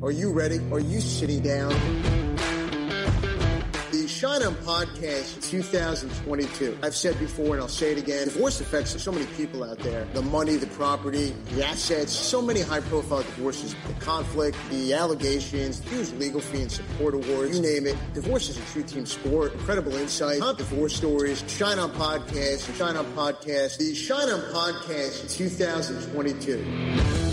Are you ready? Are you sitting down? The Schein podcast 2022. I've said before and I'll say it again. Divorce affects so many people out there. The money, the property, the assets, so many high-profile divorces. The conflict, the allegations, the huge legal fee and support awards, you name it. Divorce is a true team sport. Incredible insight, top divorce stories. Schein podcast, Schein podcast. The Schein podcast 2022.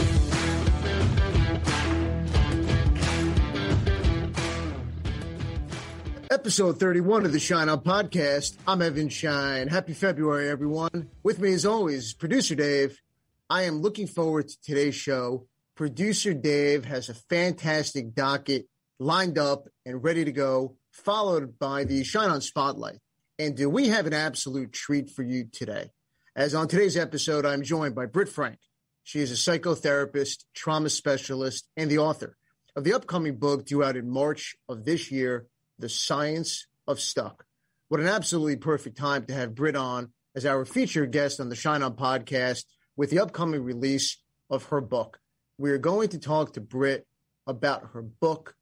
Episode 31 of the Schein podcast. I'm Evan Schein. Happy February, everyone. With me, as always, producer Dave. I am looking forward to today's show. Producer Dave has a fantastic docket lined up and ready to go, followed by the Schein Spotlight. And do we have an absolute treat for you today? As on today's episode, I'm joined by Britt Frank. She is a psychotherapist, trauma specialist, and the author of the upcoming book due out in March of this year, The Science of Stuck. What an absolutely perfect time to have Britt on as our featured guest on the Schein podcast with the upcoming release of her book. We are going to talk to Britt about her book,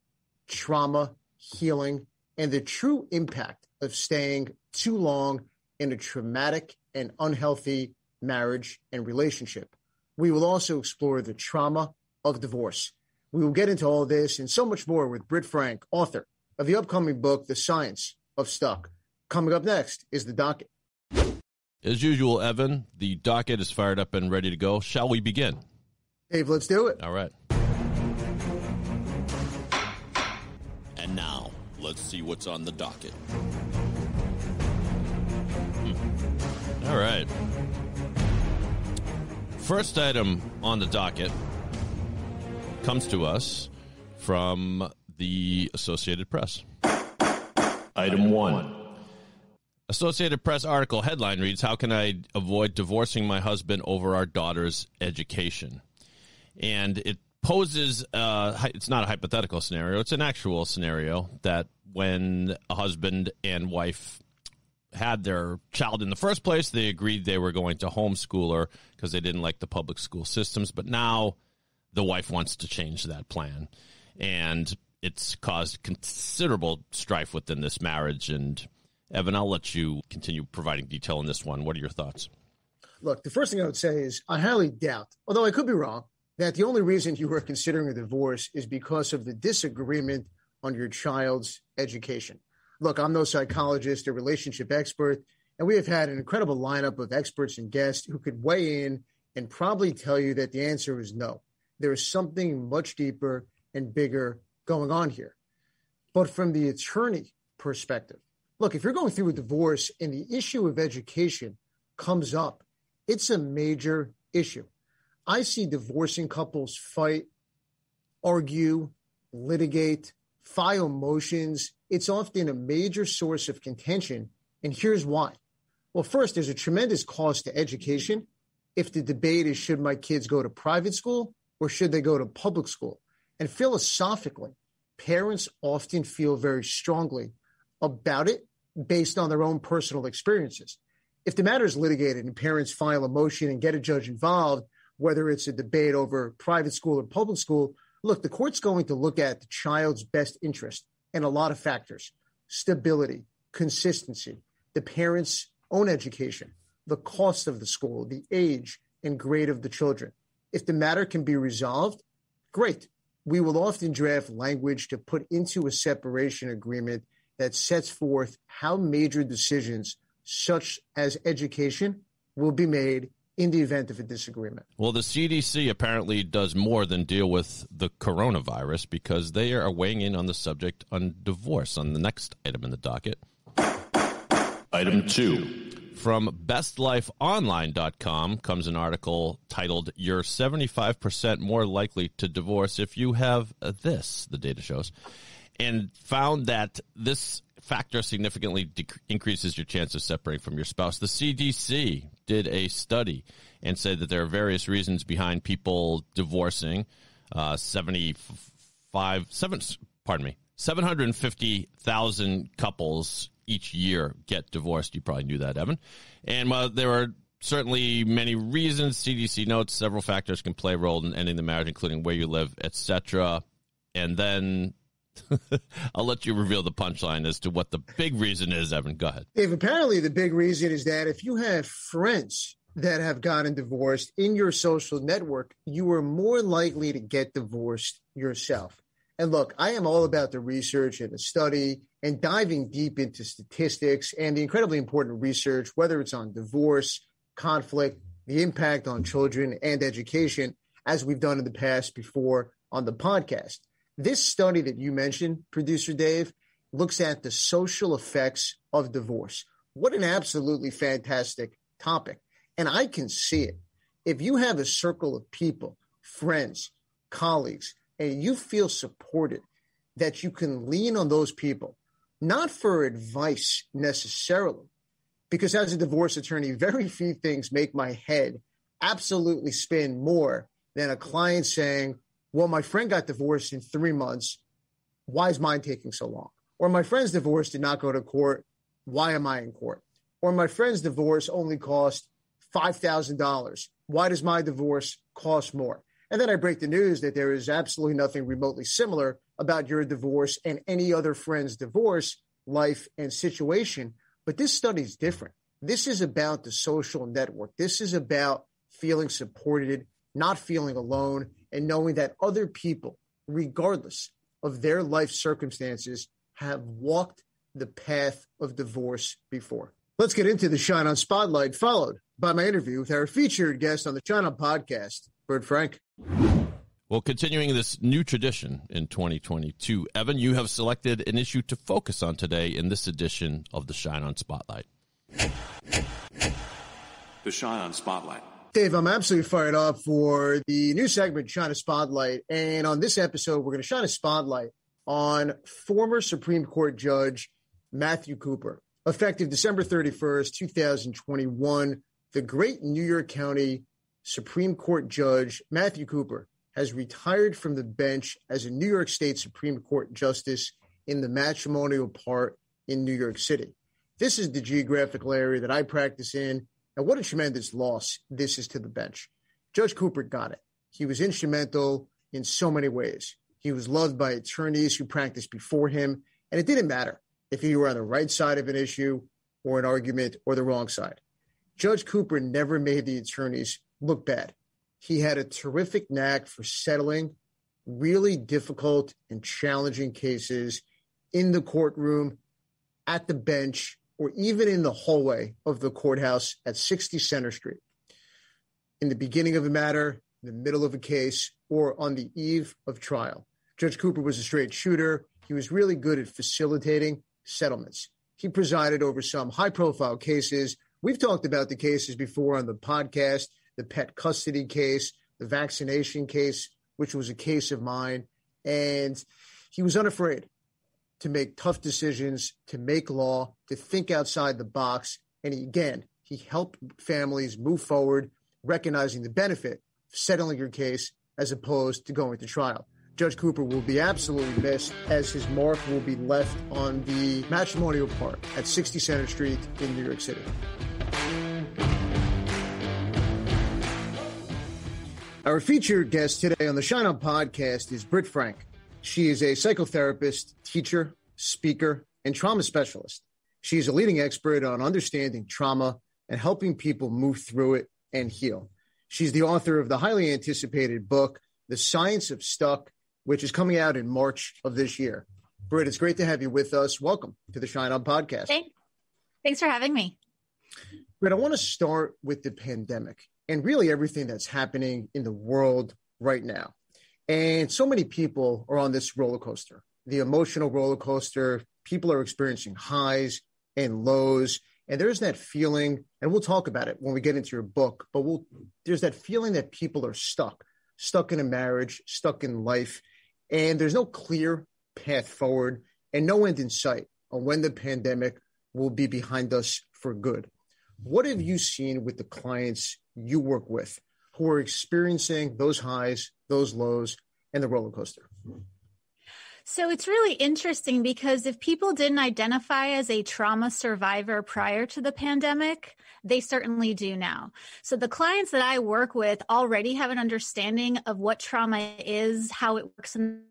trauma, healing, and the true impact of staying too long in a traumatic and unhealthy marriage and relationship. We will also explore the trauma of divorce. We will get into all this and so much more with Britt Frank, author of the upcoming book, The Science of Stuck. Coming up next is the docket. As usual, Evan, the docket is fired up and ready to go. Shall we begin? Dave, let's do it. All right. And now, let's see what's on the docket. All right. First item on the docket comes to us from the Associated Press. Item 1. Associated Press article headline reads, "How can I avoid divorcing my husband over our daughter's education?" And it poses, it's not a hypothetical scenario, it's an actual scenario that when a husband and wife had their child in the first place, they agreed they were going to homeschool her because they didn't like the public school systems. But now the wife wants to change that plan. And it's caused considerable strife within this marriage. And Evan, I'll let you continue providing detail on this one. What are your thoughts? Look, the first thing I would say is I highly doubt, although I could be wrong, that the only reason you were considering a divorce is because of the disagreement on your child's education. Look, I'm no psychologist or relationship expert, and we have had an incredible lineup of experts and guests who could weigh in and probably tell you that the answer is no. There is something much deeper and bigger going on here. But from the attorney perspective, look, if you're going through a divorce and the issue of education comes up, it's a major issue. I see divorcing couples fight, argue, litigate, file motions. It's often a major source of contention, and here's why. Well, first, there's a tremendous cost to education. If the debate is, should my kids go to private school or should they go to public school? And philosophically, parents often feel very strongly about it based on their own personal experiences. If the matter is litigated and parents file a motion and get a judge involved, whether it's a debate over private school or public school, look, the court's going to look at the child's best interest and a lot of factors: stability, consistency, the parent's own education, the cost of the school, the age and grade of the children. If the matter can be resolved, great. We will often draft language to put into a separation agreement that sets forth how major decisions, such as education, will be made in the event of a disagreement. Well, the CDC apparently does more than deal with the coronavirus because they are weighing in on the subject on divorce on the next item in the docket. Item 2. From bestlifeonline.com comes an article titled, "You're 75% more likely to divorce if you have this," the data shows, and found that this factor significantly increases your chance of separating from your spouse. The CDC did a study and said that there are various reasons behind people divorcing. 750,000 couples each year get divorced. You probably knew that, Evan. And while there are certainly many reasons, CDC notes several factors can play a role in ending the marriage, including where you live, etc. And then I'll let you reveal the punchline as to what the big reason is, Evan. Go ahead. Dave, apparently the big reason is that if you have friends that have gotten divorced in your social network, you are more likely to get divorced yourself. And look, I am all about the research and the study and diving deep into statistics and the incredibly important research, whether it's on divorce, conflict, the impact on children and education, as we've done in the past before on the podcast. This study that you mentioned, producer Dave, looks at the social effects of divorce. What an absolutely fantastic topic. And I can see it. If you have a circle of people, friends, colleagues, and you feel supported, that you can lean on those people, not for advice necessarily, because as a divorce attorney, very few things make my head absolutely spin more than a client saying, well, my friend got divorced in 3 months. Why is mine taking so long? Or my friend's divorce did not go to court. Why am I in court? Or my friend's divorce only cost $5,000. Why does my divorce cost more? And then I break the news that there is absolutely nothing remotely similar about your divorce and any other friend's divorce, life, and situation. But this study is different. This is about the social network. This is about feeling supported, not feeling alone, and knowing that other people, regardless of their life circumstances, have walked the path of divorce before. Let's get into the Schein on Spotlight, followed by my interview with our featured guest on the Schein on podcast, Britt Frank. Well, continuing this new tradition in 2022, Evan, you have selected an issue to focus on today in this edition of the Schein on Spotlight. The Schein on Spotlight. Dave, I'm absolutely fired up for the new segment, Schein on Spotlight. And on this episode, we're going to shine a spotlight on former Supreme Court Judge Matthew Cooper. Effective December 31st, 2021, the great New York County Supreme Court Judge Matthew Cooper has retired from the bench as a New York State Supreme Court Justice in the matrimonial part in New York City. This is the geographical area that I practice in, and what a tremendous loss this is to the bench. Judge Cooper got it. He was instrumental in so many ways. He was loved by attorneys who practiced before him, and it didn't matter if you were on the right side of an issue or an argument or the wrong side. Judge Cooper never made the attorneys look bad. He had a terrific knack for settling really difficult and challenging cases in the courtroom, at the bench, or even in the hallway of the courthouse at 60 Center Street. In the beginning of a matter, in the middle of a case, or on the eve of trial. Judge Cooper was a straight shooter. He was really good at facilitating settlements. He presided over some high-profile cases. We've talked about the cases before on the podcast, the pet custody case, the vaccination case, which was a case of mine. And he was unafraid to make tough decisions, to make law, to think outside the box. And he helped families move forward, recognizing the benefit of settling your case as opposed to going to trial. Judge Cooper will be absolutely missed, as his mark will be left on the matrimonial part at 60 Center Street in New York City. Our featured guest today on the Schein On podcast is Britt Frank. She is a psychotherapist, teacher, speaker, and trauma specialist. She is a leading expert on understanding trauma and helping people move through it and heal. She's the author of the highly anticipated book, The Science of Stuck, which is coming out in March of this year. Britt, it's great to have you with us. Welcome to the Schein On podcast. Thanks for having me. Britt, I want to start with the pandemic and really everything that's happening in the world right now. And so many people are on this roller coaster, the emotional roller coaster. People are experiencing highs and lows. And there's that feeling, and we'll talk about it when we get into your book, but there's that feeling that people are stuck in a marriage, stuck in life, and there's no clear path forward and no end in sight on when the pandemic will be behind us for good. What have you seen with the clients you work with who are experiencing those highs, those lows, and the roller coaster? So it's really interesting because if people didn't identify as a trauma survivor prior to the pandemic, they certainly do now. So the clients that I work with already have an understanding of what trauma is, how it works in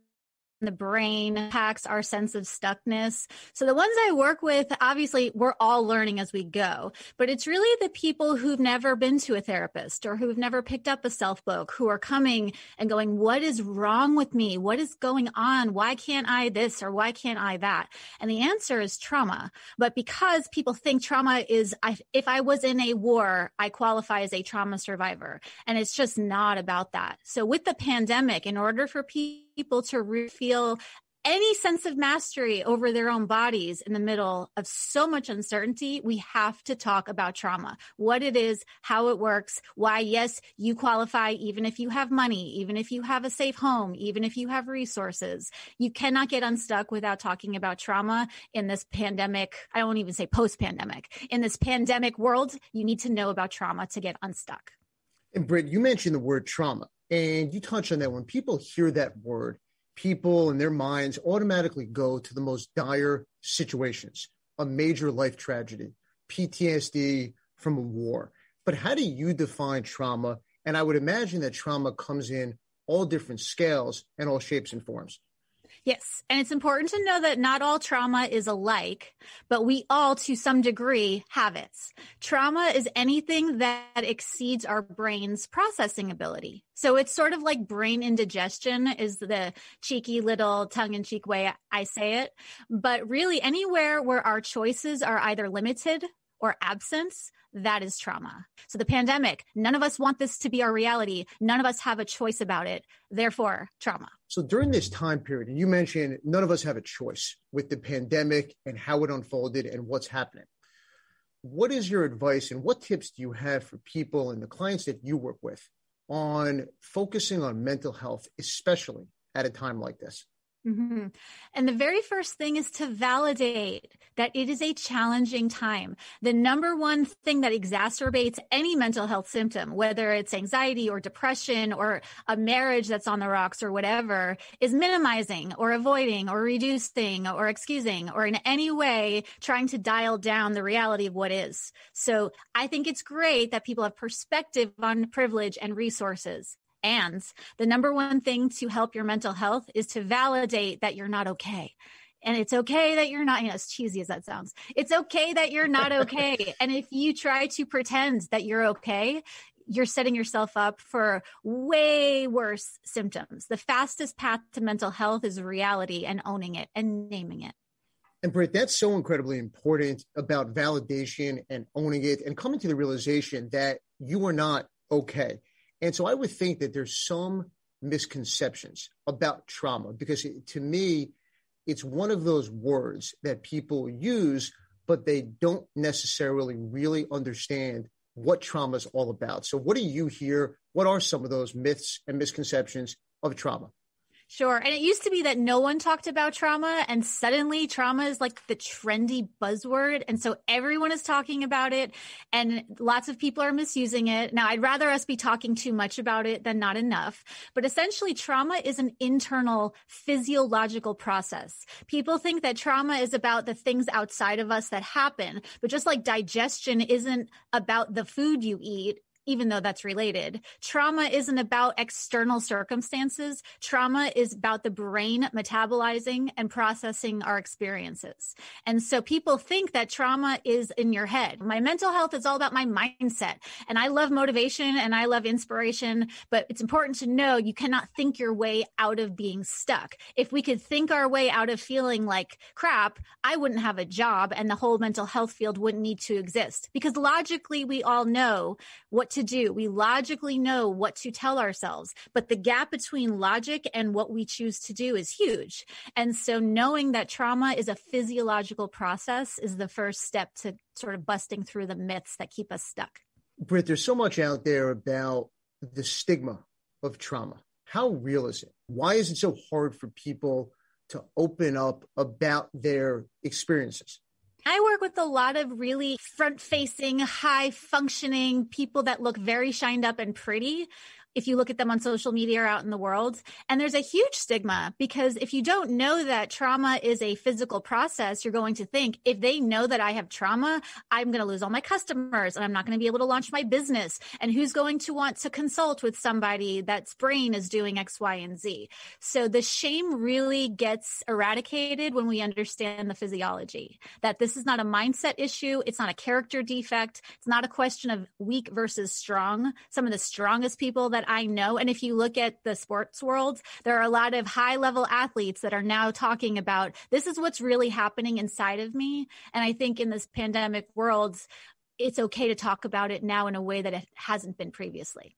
the brain impacts our sense of stuckness. So the ones I work with, obviously, we're all learning as we go, but it's really the people who've never been to a therapist or who've never picked up a self-book who are coming and going, what is wrong with me? What is going on? Why can't I this or why can't I that? And the answer is trauma. But because people think trauma is, if I was in a war, I qualify as a trauma survivor. And it's just not about that. So with the pandemic, in order for people to feel any sense of mastery over their own bodies in the middle of so much uncertainty, we have to talk about trauma, what it is, how it works, why, yes, you qualify even if you have money, even if you have a safe home, even if you have resources. You cannot get unstuck without talking about trauma in this pandemic. I won't even say post-pandemic. In this pandemic world, you need to know about trauma to get unstuck. And Britt, you mentioned the word trauma, and you touched on that. When people hear that word, people in their minds automatically go to the most dire situations, a major life tragedy, PTSD from a war. But how do you define trauma? And I would imagine that trauma comes in all different scales and all shapes and forms. Yes. And it's important to know that not all trauma is alike, but we all, to some degree, have it. Trauma is anything that exceeds our brain's processing ability. So it's sort of like brain indigestion is the cheeky little tongue-in-cheek way I say it. But really, anywhere where our choices are either limited or absence, that is trauma. So the pandemic, none of us want this to be our reality. None of us have a choice about it. Therefore, trauma. So during this time period, and you mentioned none of us have a choice with the pandemic and how it unfolded and what's happening. What is your advice and what tips do you have for people and the clients that you work with on focusing on mental health, especially at a time like this? Mm-hmm. And the very first thing is to validate that it is a challenging time. The number one thing that exacerbates any mental health symptom, whether it's anxiety or depression or a marriage that's on the rocks or whatever, is minimizing or avoiding or reducing or excusing or in any way trying to dial down the reality of what is. So I think it's great that people have perspective on privilege and resources. And the number one thing to help your mental health is to validate that you're not okay. And it's okay that you're not, as cheesy as that sounds, it's okay that you're not okay. And if you try to pretend that you're okay, you're setting yourself up for way worse symptoms. The fastest path to mental health is reality and owning it and naming it. And Britt, that's so incredibly important about validation and owning it and coming to the realization that you are not okay. And so I would think that there's some misconceptions about trauma because to me, it's one of those words that people use, but they don't necessarily really understand what trauma is all about. So what do you hear? What are some of those myths and misconceptions of trauma? Sure. And it used to be that no one talked about trauma, and suddenly trauma is like the trendy buzzword. And so everyone is talking about it and lots of people are misusing it. Now, I'd rather us be talking too much about it than not enough. But essentially, trauma is an internal physiological process. People think that trauma is about the things outside of us that happen. But just like digestion isn't about the food you eat, even though that's related. Trauma isn't about external circumstances. Trauma is about the brain metabolizing and processing our experiences. And so people think that trauma is in your head. My mental health is all about my mindset. And I love motivation and I love inspiration, but it's important to know you cannot think your way out of being stuck. If we could think our way out of feeling like crap, I wouldn't have a job and the whole mental health field wouldn't need to exist, because logically we all know what to do. We logically know what to tell ourselves, but the gap between logic and what we choose to do is huge. And so knowing that trauma is a physiological process is the first step to sort of busting through the myths that keep us stuck. Britt, there's so much out there about the stigma of trauma. How real is it? Why is it so hard for people to open up about their experiences? I work with a lot of really front-facing, high-functioning people that look very shined up and pretty. if you look at them on social media or out in the world. And there's a huge stigma because if you don't know that trauma is a physical process, you're going to think if they know that I have trauma, I'm going to lose all my customers and I'm not going to be able to launch my business. And who's going to want to consult with somebody that's brain is doing X, Y, and Z. So the shame really gets eradicated when we understand the physiology, that this is not a mindset issue. It's not a character defect. It's not a question of weak versus strong. Some of the strongest people that I know, and if you look at the sports world, there are a lot of high-level athletes that are now talking about, this is what's really happening inside of me. And I think in this pandemic world, it's okay to talk about it now in a way that it hasn't been previously.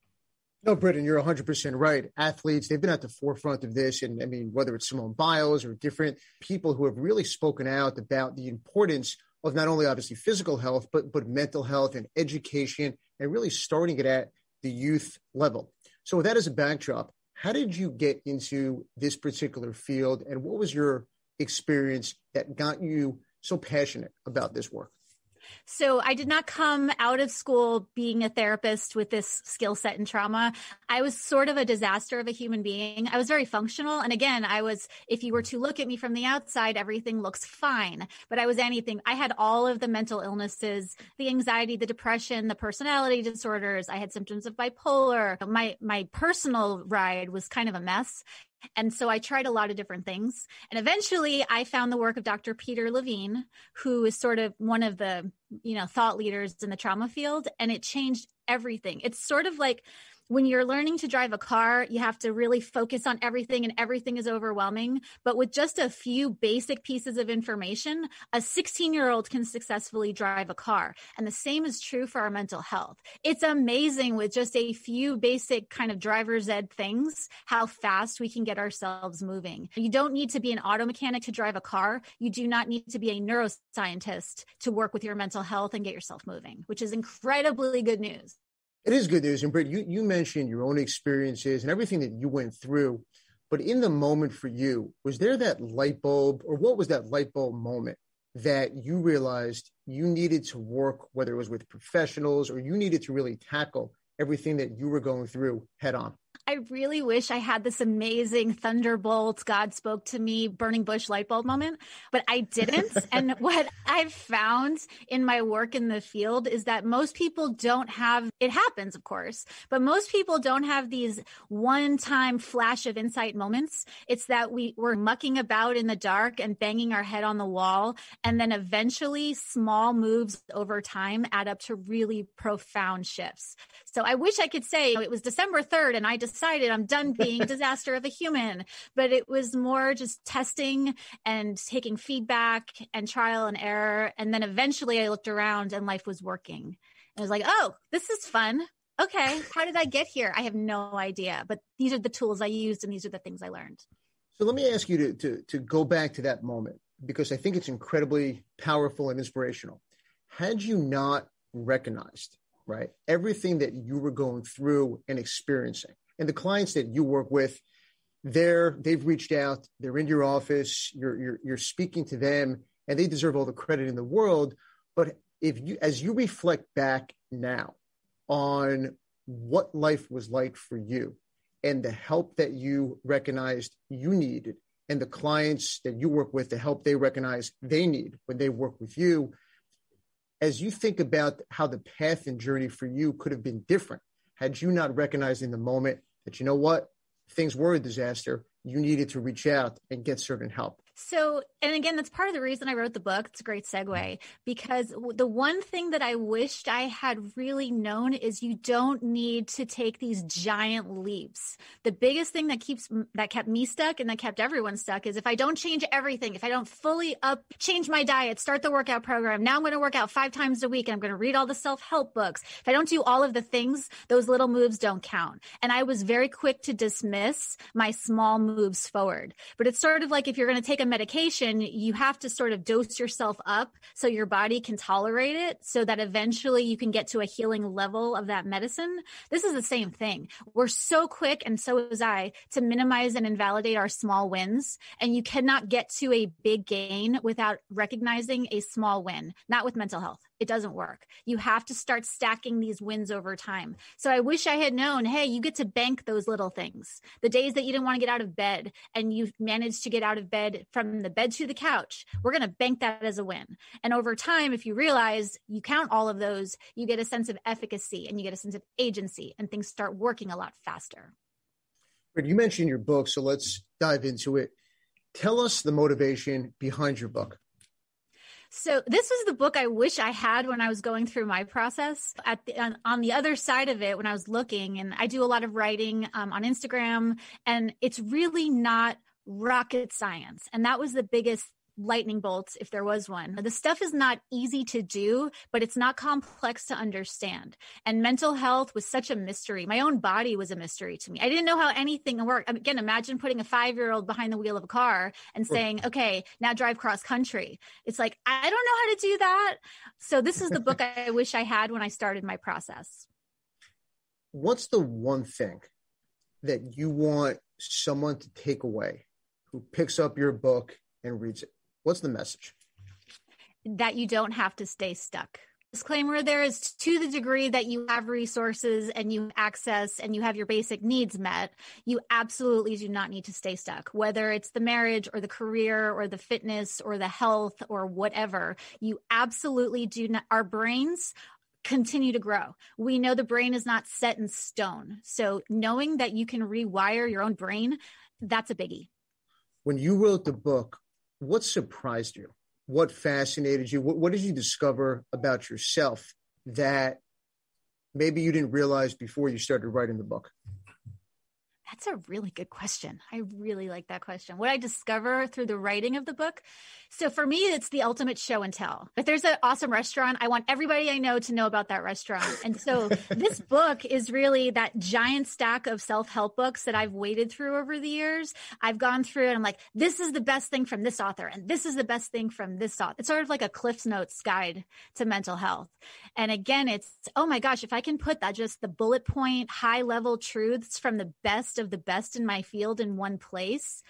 No, Britt, and you're 100% right. Athletes, they've been at the forefront of this. And I mean, whether it's Simone Biles or different people who have really spoken out about the importance of not only obviously physical health, but mental health and education, and really starting it at the youth level. So with that as a backdrop, how did you get into this particular field? And what was your experience that got you so passionate about this work? So I did not come out of school being a therapist with this skill set in trauma. I was sort of a disaster of a human being. I was very functional. And again, if you were to look at me from the outside, everything looks fine, but I was anything. I had all of the mental illnesses, the anxiety, the depression, the personality disorders. I had symptoms of bipolar. My personal ride was kind of a mess. And so I tried a lot of different things. And eventually I found the work of Dr. Peter Levine, who is sort of one of the, thought leaders in the trauma field. And it changed everything. It's sort of like when you're learning to drive a car, you have to really focus on everything and everything is overwhelming. But with just a few basic pieces of information, a 16-year-old can successfully drive a car. And the same is true for our mental health. It's amazing with just a few basic kind of driver's ed things, how fast we can get ourselves moving. You don't need to be an auto mechanic to drive a car. You do not need to be a neuroscientist to work with your mental health and get yourself moving, which is incredibly good news. It is good news. And Britt, you mentioned your own experiences and everything that you went through, but in the moment for you, was there that light bulb, or what was that light bulb moment that you realized you needed to work, whether it was with professionals or you needed to really tackle everything that you were going through head on? I really wish I had this amazing thunderbolt, God spoke to me, burning bush light bulb moment, but I didn't. And what I've found in my work in the field is that most people don't have, it happens, of course, but most people don't have these one-time flash of insight moments. It's that we're mucking about in the dark and banging our head on the wall. And then eventually small moves over time add up to really profound shifts. So I wish I could say it was December 3rd and I decided I'm done being a disaster of a human, but it was more just testing and taking feedback and trial and error. And then eventually I looked around and life was working. And I was like, oh, this is fun. Okay. How did I get here? I have no idea, but these are the tools I used and these are the things I learned. So let me ask you to go back to that moment, because I think it's incredibly powerful and inspirational. Had you not recognized, right, everything that you were going through and experiencing, and the clients that you work with, they've reached out, they're in your office, you're speaking to them, and they deserve all the credit in the world. But as you reflect back now on what life was like for you and the help that you recognized you needed, and the clients that you work with, the help they recognize they need when they work with you, as you think about how the path and journey for you could have been different, had you not recognized in the moment that, you know what, things were a disaster, you needed to reach out and get certain help. So, and again, that's part of the reason I wrote the book. It's a great segue, because the one thing that I wished I had really known is you don't need to take these giant leaps. The biggest thing that kept me stuck and that kept everyone stuck is if I don't change everything, if I don't fully change my diet, start the workout program, now I'm going to work out 5 times a week and I'm going to read all the self-help books. If I don't do all of the things, those little moves don't count. And I was very quick to dismiss my small moves forward. But it's sort of like if you're going to take a medication, you have to sort of dose yourself up so your body can tolerate it, so that eventually you can get to a healing level of that medicine. This is the same thing. We're so quick, and so was I, to minimize and invalidate our small wins. And you cannot get to a big gain without recognizing a small win, not with mental health. it doesn't work. You have to start stacking these wins over time. So I wish I had known, hey, you get to bank those little things. The days that you didn't want to get out of bed and you managed to get out of bed from the bed to the couch, we're going to bank that as a win. And over time, if you realize you count all of those, you get a sense of efficacy and you get a sense of agency, and things start working a lot faster. You mentioned your book, so let's dive into it. Tell us the motivation behind your book. So this was the book I wish I had when I was going through my process. On the other side of it, when I was looking, and I do a lot of writing on Instagram, and it's really not rocket science. And that was the biggest lightning bolts, if there was one. The stuff is not easy to do, but it's not complex to understand. And mental health was such a mystery. My own body was a mystery to me. I didn't know how anything worked. Again, imagine putting a 5-year-old behind the wheel of a car and saying, okay, now drive cross country. It's like, I don't know how to do that. So this is the book I wish I had when I started my process. What's the one thing that you want someone to take away who picks up your book and reads it? What's the message? That you don't have to stay stuck. Disclaimer there is, to the degree that you have resources and you have access and you have your basic needs met, you absolutely do not need to stay stuck. Whether it's the marriage or the career or the fitness or the health or whatever, you absolutely do not. Our brains continue to grow. We know the brain is not set in stone. So knowing that you can rewire your own brain, that's a biggie. When you wrote the book, what surprised you? What fascinated you? What did you discover about yourself that maybe you didn't realize before you started writing the book? That's a really good question. I really like that question. What I discover through the writing of the book. So for me, it's the ultimate show and tell. If there's an awesome restaurant, I want everybody I know to know about that restaurant. And so this book is really that giant stack of self-help books that I've waded through over the years. I've gone through and I'm like, this is the best thing from this author. And this is the best thing from this author. It's sort of like a Cliff's Notes guide to mental health. And again, it's, oh my gosh, if I can put that, just the bullet point, high level truths from the best of the best in my field in one place,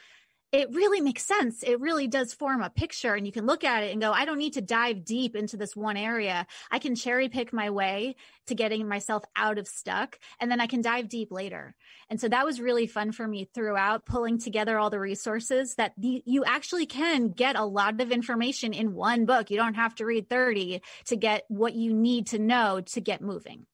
it really makes sense. It really does form a picture, and you can look at it and go, I don't need to dive deep into this one area. I can cherry pick my way to getting myself out of stuck, and then I can dive deep later. And so that was really fun for me throughout, pulling together all the resources that you actually can get a lot of information in one book. You don't have to read 30 to get what you need to know to get moving.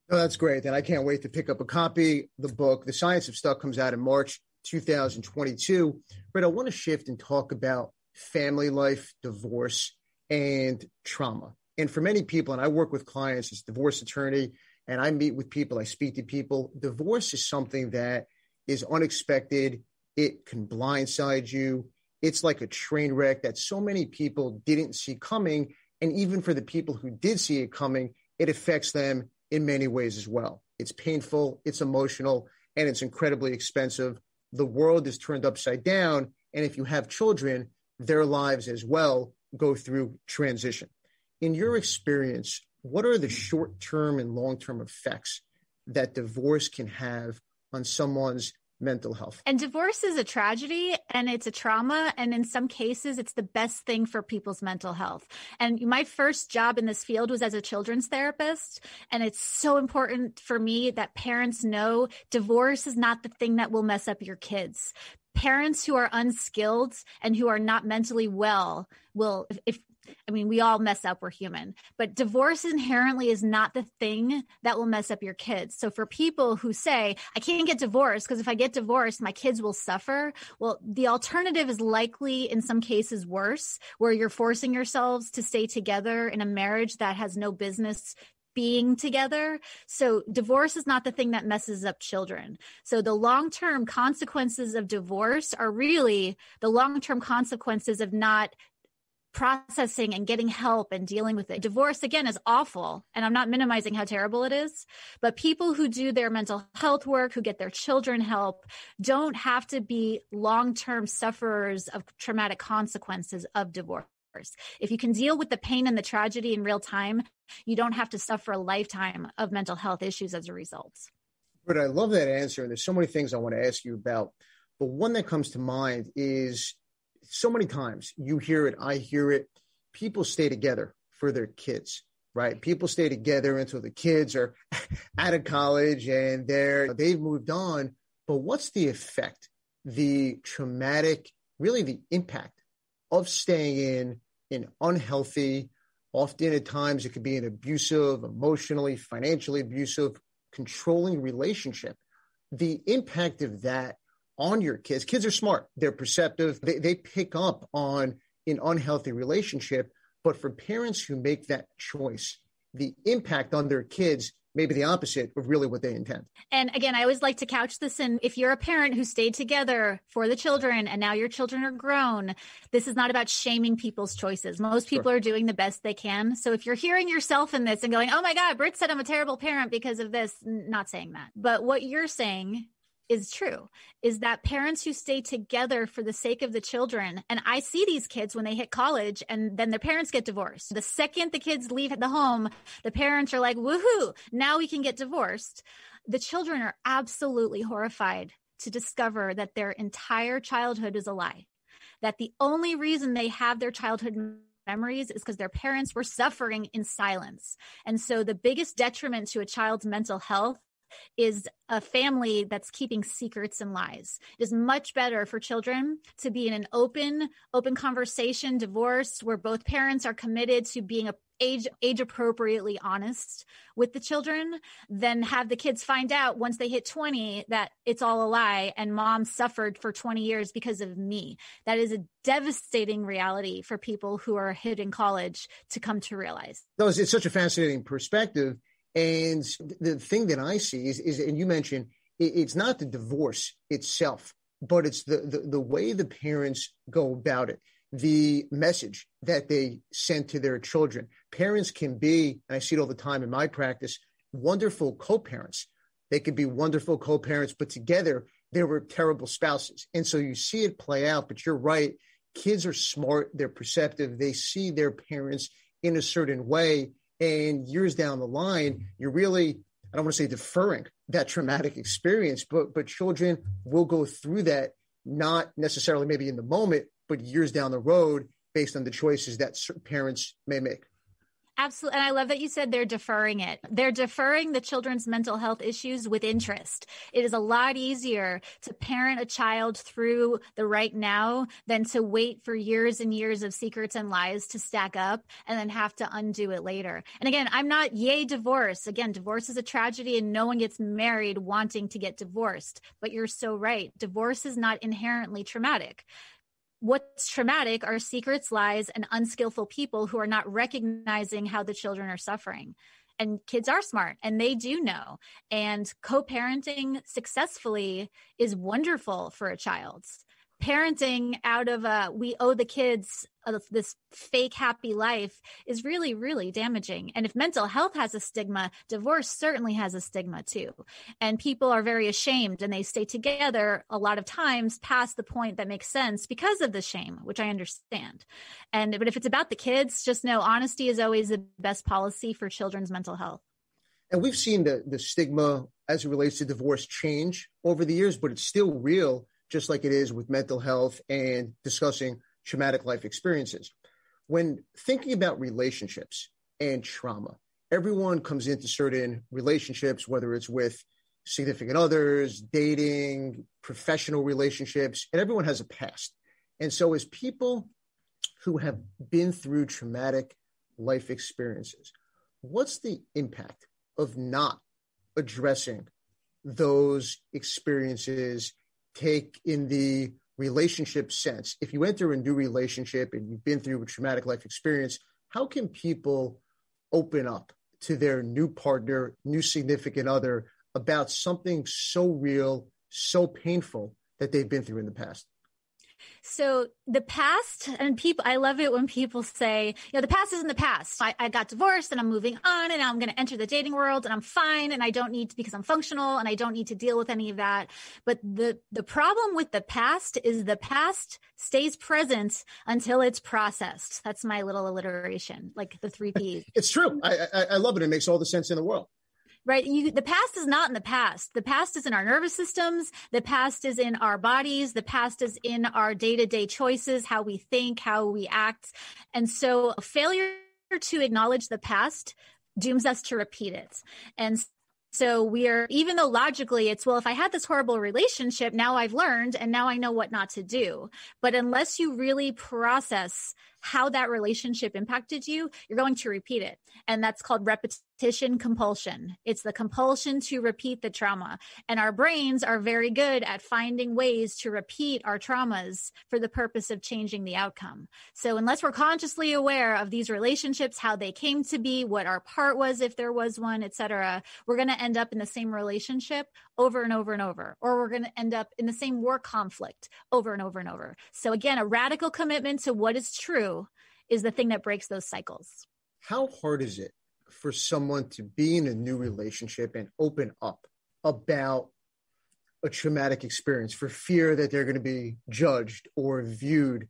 Oh, that's great. And I can't wait to pick up a copy. The book, The Science of Stuck, comes out in March 2022. But I want to shift and talk about family life, divorce, and trauma. And for many people, and I work with clients as a divorce attorney, and I meet with people, I speak to people, divorce is something that is unexpected. It can blindside you. It's like a train wreck that so many people didn't see coming. And even for the people who did see it coming, it affects them in many ways as well. It's painful, it's emotional, and it's incredibly expensive. The world is turned upside down. And if you have children, their lives as well go through transition. In your experience, what are the short-term and long-term effects that divorce can have on someone's mental health? And divorce is a tragedy and it's a trauma. And in some cases, it's the best thing for people's mental health. And my first job in this field was as a children's therapist. And it's so important for me that parents know divorce is not the thing that will mess up your kids. Parents who are unskilled and who are not mentally well will, we all mess up, we're human, but divorce inherently is not the thing that will mess up your kids. So for people who say, I can't get divorced because if I get divorced, my kids will suffer. Well, the alternative is likely in some cases worse, where you're forcing yourselves to stay together in a marriage that has no business being together. So divorce is not the thing that messes up children. So the long-term consequences of divorce are really the long-term consequences of not processing and getting help and dealing with it. Divorce, again, is awful. And I'm not minimizing how terrible it is, but people who do their mental health work, who get their children help, don't have to be long-term sufferers of traumatic consequences of divorce. If you can deal with the pain and the tragedy in real time, you don't have to suffer a lifetime of mental health issues as a result. But I love that answer. And there's so many things I want to ask you about. But one that comes to mind is so many times you hear it, I hear it, people stay together for their kids, right? People stay together until the kids are out of college and they've moved on. But what's the effect, the traumatic, really the impact of staying in an unhealthy, often at times it could be an abusive, emotionally, financially abusive, controlling relationship? The impact of that on your kids. Kids are smart. They're perceptive. They pick up on an unhealthy relationship. But for parents who make that choice, the impact on their kids may be the opposite of really what they intend. And again, I always like to couch this in, if you're a parent who stayed together for the children and now your children are grown, this is not about shaming people's choices. Most people are doing the best they can. So if you're hearing yourself in this and going, oh my God, Britt said I'm a terrible parent because of this, not saying that. But what you're saying is true, is that parents who stay together for the sake of the children, and I see these kids when they hit college and then their parents get divorced. The second the kids leave the home, the parents are like, woohoo, now we can get divorced. The children are absolutely horrified to discover that their entire childhood is a lie, that the only reason they have their childhood memories is because their parents were suffering in silence. And so the biggest detriment to a child's mental health is a family that's keeping secrets and lies. It is much better for children to be in an open conversation, divorce, where both parents are committed to being age appropriately honest with the children, than have the kids find out once they hit 20 that it's all a lie and mom suffered for 20 years because of me. That is a devastating reality for people who are hitting college to come to realize. No, it's such a fascinating perspective. And the thing that I see is, and you mentioned, it's not the divorce itself, but it's the way the parents go about it, the message that they send to their children. Parents can be, and I see it all the time in my practice, wonderful co-parents. They could be wonderful co-parents, but together they were terrible spouses. And so you see it play out, but you're right. Kids are smart. They're perceptive. They see their parents in a certain way. And years down the line, you're really, I don't want to say deferring that traumatic experience, but children will go through that, not necessarily maybe in the moment, but years down the road based on the choices that certain parents may make. Absolutely. And I love that you said they're deferring it. They're deferring the children's mental health issues with interest. It is a lot easier to parent a child through the right now than to wait for years and years of secrets and lies to stack up and then have to undo it later. And again, I'm not yay divorce. Again, divorce is a tragedy and no one gets married wanting to get divorced. But you're so right. Divorce is not inherently traumatic. What's traumatic are secrets, lies, and unskillful people who are not recognizing how the children are suffering. And kids are smart and they do know. And co-parenting successfully is wonderful for a child. Parenting out of we owe the kids this fake happy life is really, really damaging. And if mental health has a stigma, divorce certainly has a stigma too. And people are very ashamed and they stay together a lot of times past the point that makes sense because of the shame, which I understand. But if it's about the kids, just know honesty is always the best policy for children's mental health. And we've seen the stigma as it relates to divorce change over the years, but it's still real, just like it is with mental health and discussing traumatic life experiences. When thinking about relationships and trauma, everyone comes into certain relationships, whether it's with significant others, dating, professional relationships, and everyone has a past. And so as people who have been through traumatic life experiences, what's the impact of not addressing those experiences? Take in the relationship sense, if you enter a new relationship and you've been through a traumatic life experience, how can people open up to their new partner, new significant other about something so real, so painful that they've been through in the past? So the past, and people, I love it when people say, the past is in the past. I got divorced and I'm moving on and now I'm going to enter the dating world and I'm fine and I don't need to, because I'm functional and I don't need to deal with any of that. But the problem with the past is the past stays present until it's processed. That's my little alliteration, like the 3 Ps. It's true. I love it. It makes all the sense in the world. Right. The past is not in the past. The past is in our nervous systems. The past is in our bodies. The past is in our day-to-day choices, how we think, how we act. And so failure to acknowledge the past dooms us to repeat it. And so even though logically it's, well, if I had this horrible relationship, now I've learned and now I know what not to do. But unless you really process how that relationship impacted you, you're going to repeat it. And that's called repetition compulsion. It's the compulsion to repeat the trauma. And our brains are very good at finding ways to repeat our traumas for the purpose of changing the outcome. So unless we're consciously aware of these relationships, how they came to be, what our part was, if there was one, etc., we're going to end up in the same relationship over and over and over, or we're going to end up in the same war conflict over and over and over. So again, a radical commitment to what is true is the thing that breaks those cycles. How hard is it for someone to be in a new relationship and open up about a traumatic experience for fear that they're going to be judged or viewed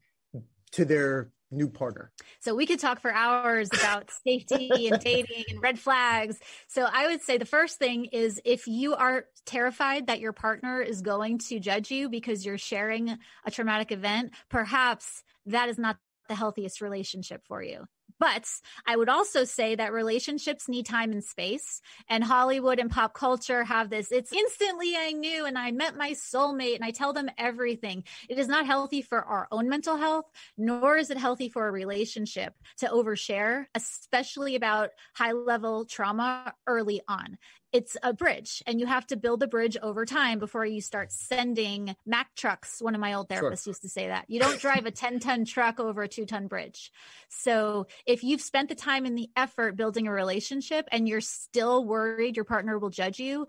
to their new partner? So we could talk for hours about safety and dating and red flags. So I would say the first thing is, if you are terrified that your partner is going to judge you because you're sharing a traumatic event, perhaps that is not the healthiest relationship for you. But I would also say that relationships need time and space, and Hollywood and pop culture have this. It's instantly I knew and I met my soulmate and I tell them everything. It is not healthy for our own mental health, nor is it healthy for a relationship to overshare, especially about high-level trauma early on. It's a bridge, and you have to build the bridge over time before you start sending Mack trucks. One of my old therapists used to say that. You don't drive a 10-ton truck over a 2-ton bridge. So if you've spent the time and the effort building a relationship and you're still worried your partner will judge you,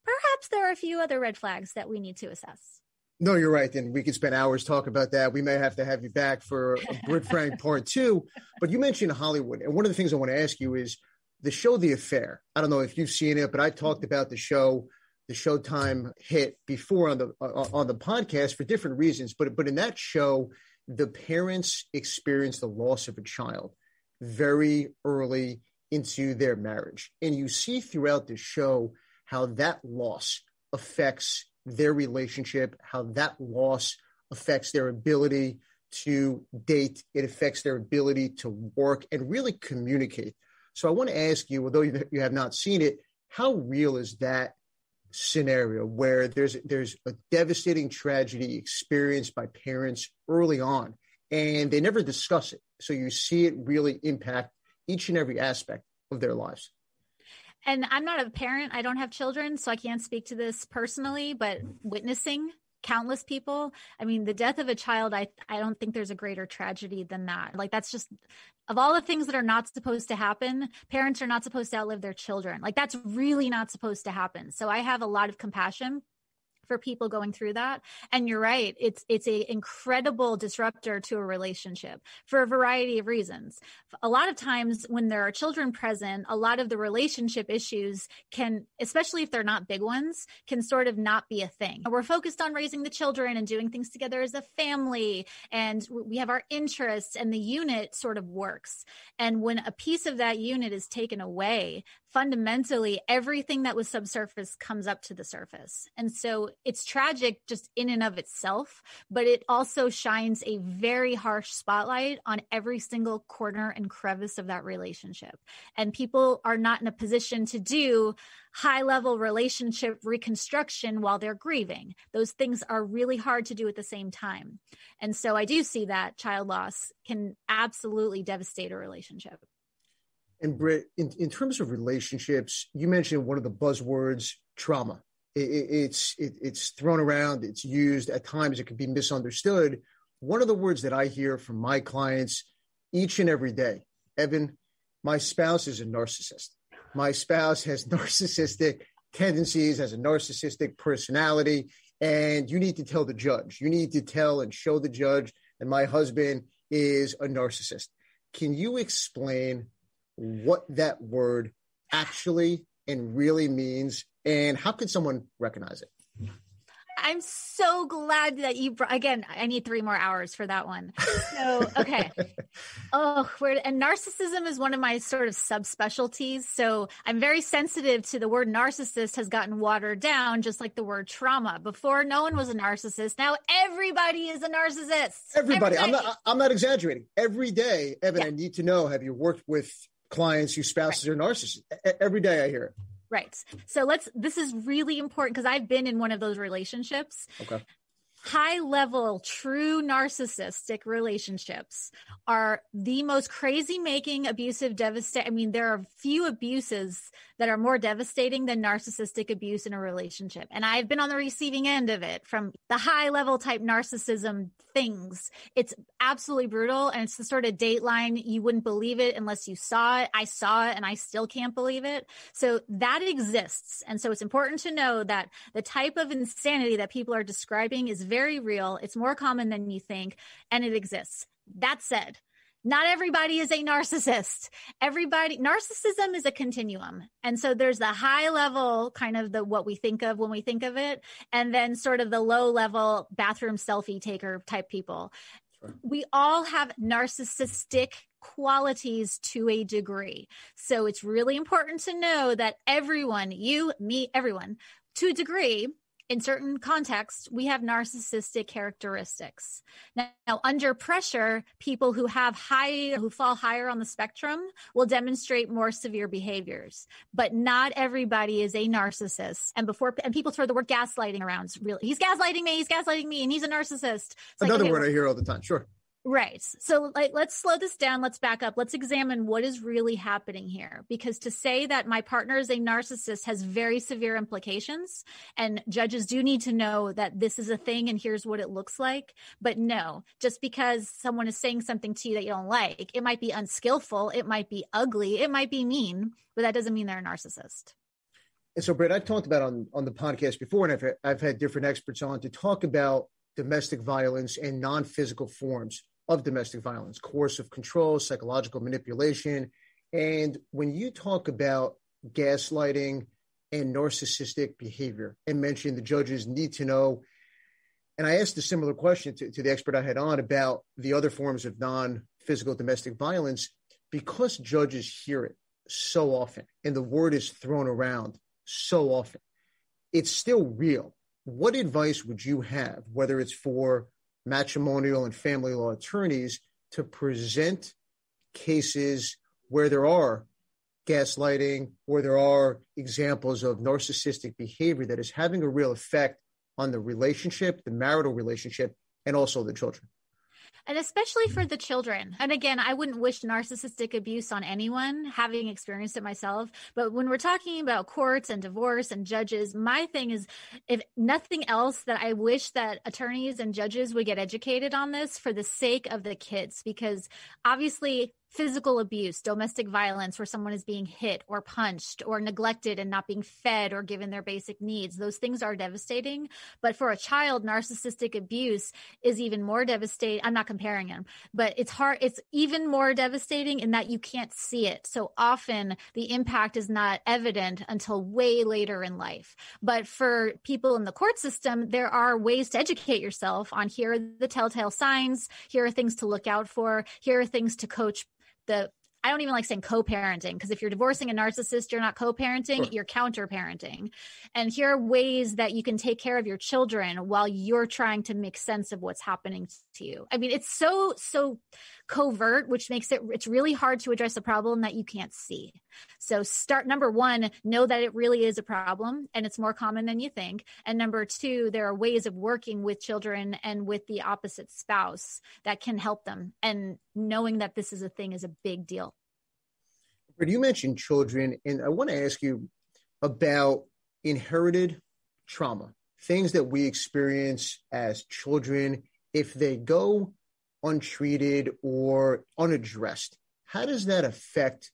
perhaps there are a few other red flags that we need to assess. No, you're right. And we could spend hours talking about that. We may have to have you back for Britt Frank part 2. But you mentioned Hollywood. And one of the things I want to ask you is the show The Affair. I don't know if you've seen it, but I talked about the show, the Showtime hit before on the podcast for different reasons. But in that show, the parents experience the loss of a child very early into their marriage. And you see throughout the show how that loss affects their relationship, how that loss affects their ability to date. It affects their ability to work and really communicate. So I want to ask you, although you have not seen it, how real is that scenario where there's a devastating tragedy experienced by parents early on and they never discuss it? So you see it really impact each and every aspect of their lives. And I'm not a parent. I don't have children, so I can't speak to this personally, but witnessing countless people. I mean, the death of a child, I don't think there's a greater tragedy than that. Like, that's just, of all the things that are not supposed to happen, parents are not supposed to outlive their children. Like, that's really not supposed to happen. So I have a lot of compassion for people going through that. And you're right. It's an incredible disruptor to a relationship for a variety of reasons. A lot of times when there are children present, a lot of the relationship issues can, especially if they're not big ones, can sort of not be a thing. We're focused on raising the children and doing things together as a family, and we have our interests, and the unit sort of works. And when a piece of that unit is taken away, fundamentally, everything that was subsurface comes up to the surface. And so it's tragic just in and of itself, but it also shines a very harsh spotlight on every single corner and crevice of that relationship. And people are not in a position to do high-level relationship reconstruction while they're grieving. Those things are really hard to do at the same time. And so I do see that child loss can absolutely devastate a relationship. And Britt, in terms of relationships, you mentioned one of the buzzwords, trauma. It's thrown around, it's used at times, it can be misunderstood. One of the words that I hear from my clients each and every day, Evan, my spouse is a narcissist. My spouse has narcissistic tendencies, has a narcissistic personality, and you need to tell the judge. You need to tell and show the judge that my husband is a narcissist. Can you explain what that word actually and really means, and how could someone recognize it? I'm so glad that you again, I need 3 more hours for that one. So, okay. And narcissism is one of my sort of subspecialties. So I'm very sensitive to the word narcissist has gotten watered down, just like the word trauma. Before, no one was a narcissist. Now everybody is a narcissist. Everybody. I'm not exaggerating. Every day, Evan, I need to know, have you worked with clients whose spouses are narcissists? Every day I hear it. Right. So this is really important because I've been in one of those relationships. Okay. High level, true narcissistic relationships are the most crazy making, abusive, devastating. I mean, there are few abuses that are more devastating than narcissistic abuse in a relationship. And I've been on the receiving end of it from the high level type narcissism things. It's absolutely brutal. And it's the sort of dateline. You wouldn't believe it unless you saw it. I saw it and I still can't believe it. So that exists. And so it's important to know that the type of insanity that people are describing is very real. It's more common than you think, and it exists. That said, not everybody is a narcissist. Narcissism is a continuum. And so there's the high level kind of what we think of when we think of it, and then sort of the low level bathroom selfie taker type people. Sure. We all have narcissistic qualities to a degree. So it's really important to know that everyone, you, me, everyone, to a degree, in certain contexts, we have narcissistic characteristics. Now, under pressure, people who fall higher on the spectrum will demonstrate more severe behaviors. But not everybody is a narcissist. And people throw the word gaslighting around. Really, he's gaslighting me, and he's a narcissist. It's another word I hear all the time. Sure. Right. So let's slow this down. Let's back up. Let's examine what is really happening here. Because to say that my partner is a narcissist has very severe implications. And judges do need to know that this is a thing and here's what it looks like. But no, just because someone is saying something to you that you don't like, it might be unskillful, it might be ugly, it might be mean, but that doesn't mean they're a narcissist. And so, Britt, I've talked about on the podcast before, and I've had different experts on to talk about domestic violence and non-physical forms of domestic violence, coercive control, psychological manipulation. And when you talk about gaslighting and narcissistic behavior and mention the judges need to know, and I asked a similar question to the expert I had on about the other forms of non-physical domestic violence, because judges hear it so often and the word is thrown around so often, it's still real. What advice would you have, whether it's for matrimonial and family law attorneys, to present cases where there are gaslighting or there are examples of narcissistic behavior that is having a real effect on the relationship, the marital relationship, and also the children? And especially for the children. And again, I wouldn't wish narcissistic abuse on anyone, having experienced it myself. But when we're talking about courts and divorce and judges, my thing is, if nothing else, that I wish that attorneys and judges would get educated on this for the sake of the kids, because obviously physical abuse, domestic violence, where someone is being hit or punched or neglected and not being fed or given their basic needs, those things are devastating. But for a child, narcissistic abuse is even more devastating. I'm not comparing them, but it's hard. It's even more devastating in that you can't see it. So often the impact is not evident until way later in life. But for people in the court system, there are ways to educate yourself on, here are the telltale signs, here are things to look out for, here are things to coach I don't even like saying co-parenting, because if you're divorcing a narcissist, you're not co-parenting, sure, you're counter-parenting. And here are ways that you can take care of your children while you're trying to make sense of what's happening to you. I mean, it's so covert, which makes it's really hard to address a problem that you can't see. So number one, know that it really is a problem and it's more common than you think. And number two, there are ways of working with children and with the opposite spouse that can help them. And knowing that this is a thing is a big deal. You mentioned children, and I want to ask you about inherited trauma, things that we experience as children. If they go untreated or unaddressed, how does that affect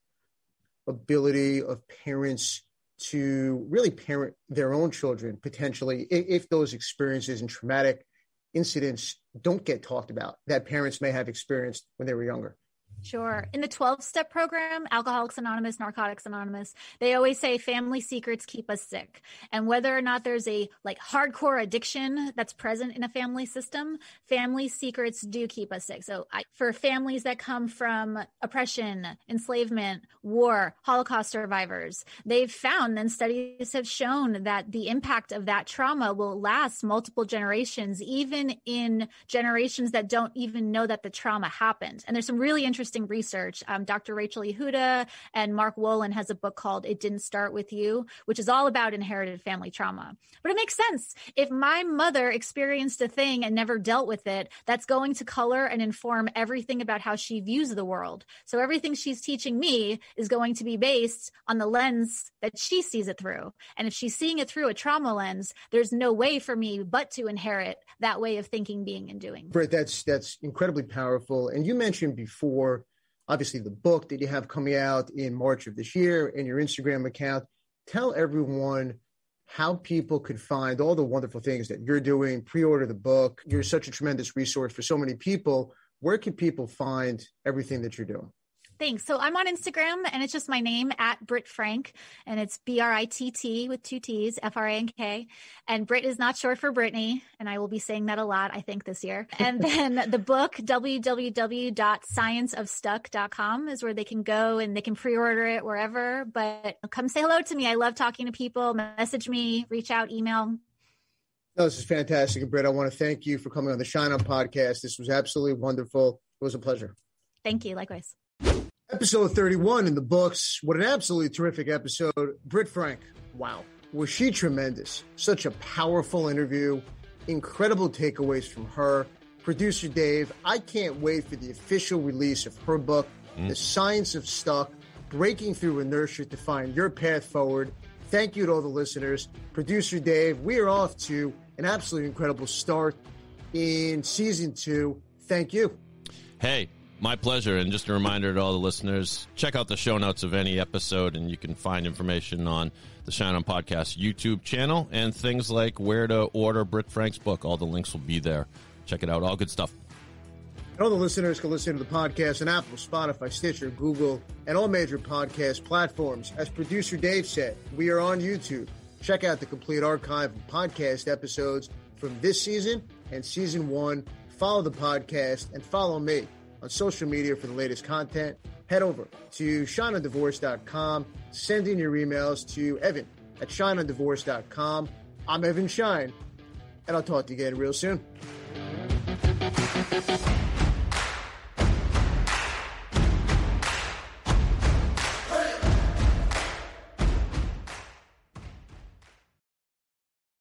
ability of parents to really parent their own children, potentially, if those experiences and traumatic incidents don't get talked about that parents may have experienced when they were younger? Sure. In the 12-step program, Alcoholics Anonymous, Narcotics Anonymous, they always say family secrets keep us sick. And whether or not there's a hardcore addiction that's present in a family system, family secrets do keep us sick. So for families that come from oppression, enslavement, war, Holocaust survivors, they've found, and studies have shown, that the impact of that trauma will last multiple generations, even in generations that don't even know that the trauma happened. And there's some really interesting research. Dr. Rachel Yehuda and Mark Wolin has a book called It Didn't Start With You, which is all about inherited family trauma. But it makes sense. If my mother experienced a thing and never dealt with it, that's going to color and inform everything about how she views the world. So everything she's teaching me is going to be based on the lens that she sees it through. And if she's seeing it through a trauma lens, there's no way for me but to inherit that way of thinking, being, and doing. Britt, that's incredibly powerful. And you mentioned before, obviously, the book that you have coming out in March of this year and your Instagram account. Tell everyone how people could find all the wonderful things that you're doing, pre-order the book. You're such a tremendous resource for so many people. Where can people find everything that you're doing? Thanks. So I'm on Instagram, and it's just my name, at Britt Frank, and it's Britt with 2 T's, Frank. And Britt is not short for Brittany, and I will be saying that a lot, I think, this year. And then the book, www.scienceofstuck.com, is where they can go, and they can pre-order it wherever. But come say hello to me. I love talking to people. Message me, reach out, email. No, this is fantastic. And Britt, I want to thank you for coming on the Schein On podcast. This was absolutely wonderful. It was a pleasure. Thank you. Likewise. Episode 31 in the books. What an absolutely terrific episode. Britt Frank. Wow. Was she tremendous? Such a powerful interview. Incredible takeaways from her. Producer Dave, I can't wait for the official release of her book, The Science of Stuck, Breaking Through Inertia to Find Your Path Forward. Thank you to all the listeners. Producer Dave, we are off to an absolutely incredible start in season 2. Thank you. Hey, my pleasure. And just a reminder to all the listeners, check out the show notes of any episode, and you can find information on the Schein On Podcast YouTube channel and things like where to order Britt Frank's book. All the links will be there. Check it out. All good stuff. And all the listeners can listen to the podcast on Apple, Spotify, Stitcher, Google, and all major podcast platforms. As producer Dave said, we are on YouTube. Check out the complete archive of podcast episodes from this season and season 1. Follow the podcast and follow me on social media for the latest content. Head over to scheinondivorce.com. Send in your emails to evan@scheinondivorce.com. I'm Evan Schein, and I'll talk to you again real soon.